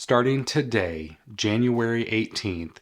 Starting today, January 18th,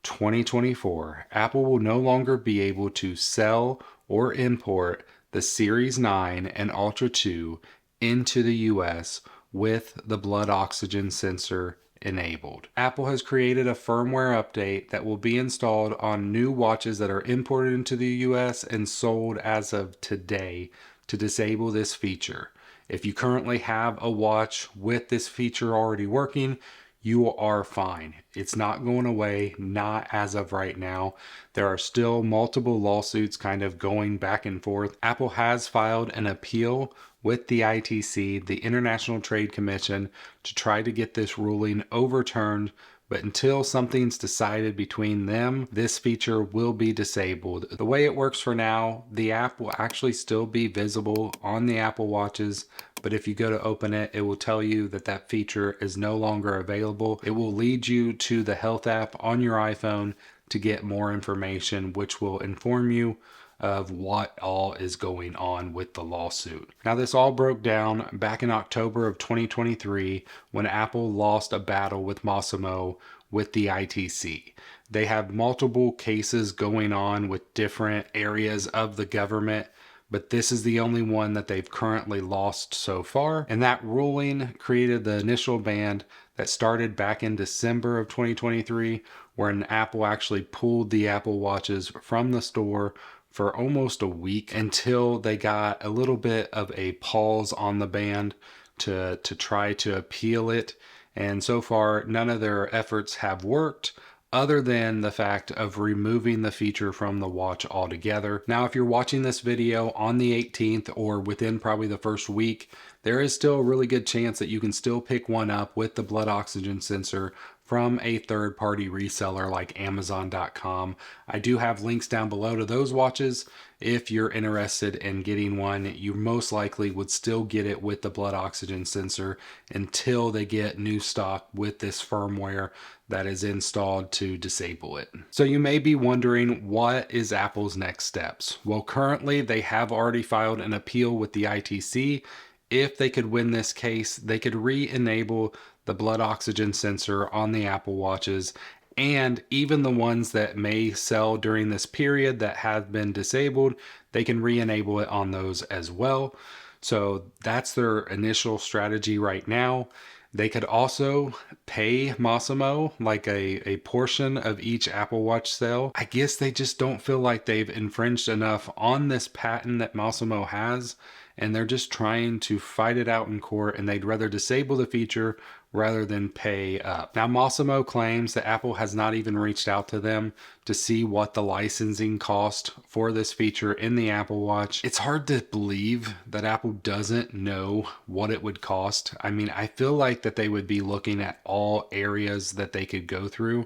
2024, Apple will no longer be able to sell or import the Series 9 and Ultra 2 into the US with the blood oxygen sensor enabled. Apple has created a firmware update that will be installed on new watches that are imported into the US and sold as of today to disable this feature. If you currently have a watch with this feature already working, you are fine. It's not going away, not as of right now. There are still multiple lawsuits kind of going back and forth. Apple has filed an appeal with the ITC, the International Trade Commission, to try to get this ruling overturned. But until something's decided between them, this feature will be disabled. The way it works for now, the app will actually still be visible on the Apple Watches, but if you go to open it, it will tell you that that feature is no longer available. It will lead you to the Health app on your iPhone to get more information, which will inform you of what all is going on with the lawsuit. Now, this all broke down back in October of 2023 when Apple lost a battle with Massimo with the ITC. They have multiple cases going on with different areas of the government, but this is the only one that they've currently lost so far. And that ruling created the initial ban that started back in December of 2023, when Apple actually pulled the Apple Watches from the store for almost a week until they got a little bit of a pause on the ban to try to appeal it. And so far, none of their efforts have worked, other than the fact of removing the feature from the watch altogether. Now, if you're watching this video on the 18th or within probably the first week, there is still a really good chance that you can still pick one up with the blood oxygen sensor from a third-party reseller like Amazon.com. I do have links down below to those watches. If you're interested in getting one, you most likely would still get it with the blood oxygen sensor until they get new stock with this firmware that is installed to disable it. So you may be wondering, what is Apple's next steps? Well, currently they have already filed an appeal with the ITC. If they could win this case, they could re-enable the blood oxygen sensor on the Apple Watches, and even the ones that may sell during this period that have been disabled, they can re-enable it on those as well. So that's their initial strategy right now. They could also pay Massimo like a portion of each Apple Watch sale. I guess they just don't feel like they've infringed enough on this patent that Massimo has, and they're just trying to fight it out in court, and they'd rather disable the feature rather than pay up. Now, Massimo claims that Apple has not even reached out to them to see what the licensing cost for this feature in the Apple Watch. It's hard to believe that Apple doesn't know what it would cost. I mean, I feel like that they would be looking at all areas that they could go through.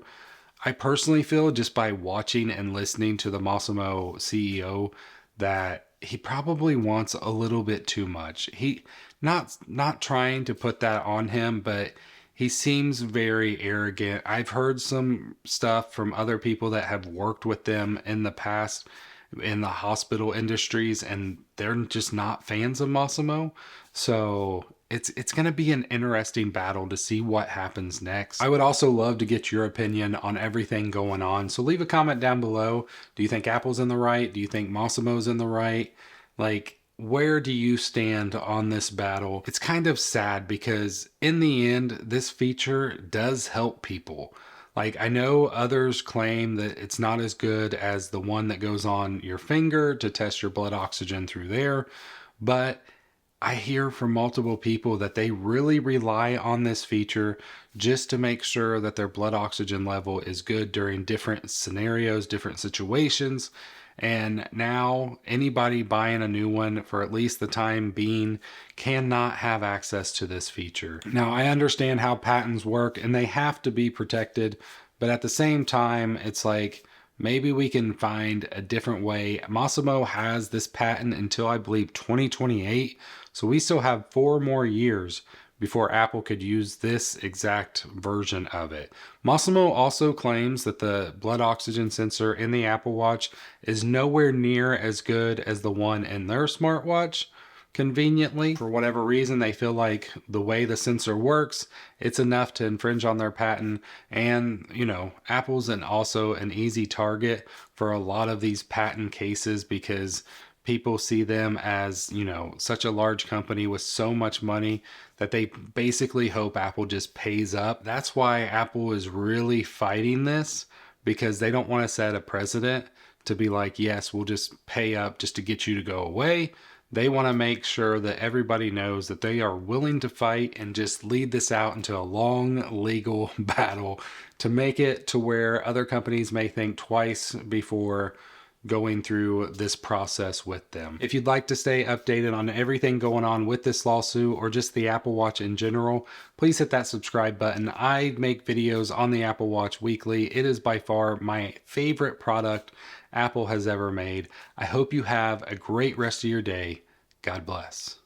I personally feel, just by watching and listening to the Massimo CEO, that he probably wants a little bit too much. He not trying to put that on him, but he seems very arrogant. I've heard some stuff from other people that have worked with them in the past in the hospital industries, and they're just not fans of Massimo. So it's going to be an interesting battle to see what happens next. I would also love to get your opinion on everything going on. So leave a comment down below. Do you think Apple's in the right? Do you think Massimo's in the right? Like, where do you stand on this battle? It's kind of sad because in the end, this feature does help people. Like, I know others claim that it's not as good as the one that goes on your finger to test your blood oxygen through there, but I hear from multiple people that they really rely on this feature just to make sure that their blood oxygen level is good during different scenarios, different situations. And now anybody buying a new one, for at least the time being, cannot have access to this feature. Now, I understand how patents work and they have to be protected, but at the same time, it's like, maybe we can find a different way. Massimo has this patent until, I believe, 2028. So we still have 4 more years before Apple could use this exact version of it. Massimo also claims that the blood oxygen sensor in the Apple Watch is nowhere near as good as the one in their smartwatch. conveniently. For whatever reason, they feel like the way the sensor works, it's enough to infringe on their patent. And, you know, Apple's also an easy target for a lot of these patent cases because people see them as, you know, such a large company with so much money that they basically hope Apple just pays up. That's why Apple is really fighting this, because they don't want to set a precedent to be like, yes, we'll just pay up just to get you to go away. They want to make sure that everybody knows that they are willing to fight and just lead this out into a long legal battle to make it to where other companies may think twice before going through this process with them. If you'd like to stay updated on everything going on with this lawsuit or just the Apple Watch in general, please hit that subscribe button. I make videos on the Apple Watch weekly. It is by far my favorite product Apple has ever made. I hope you have a great rest of your day. God bless.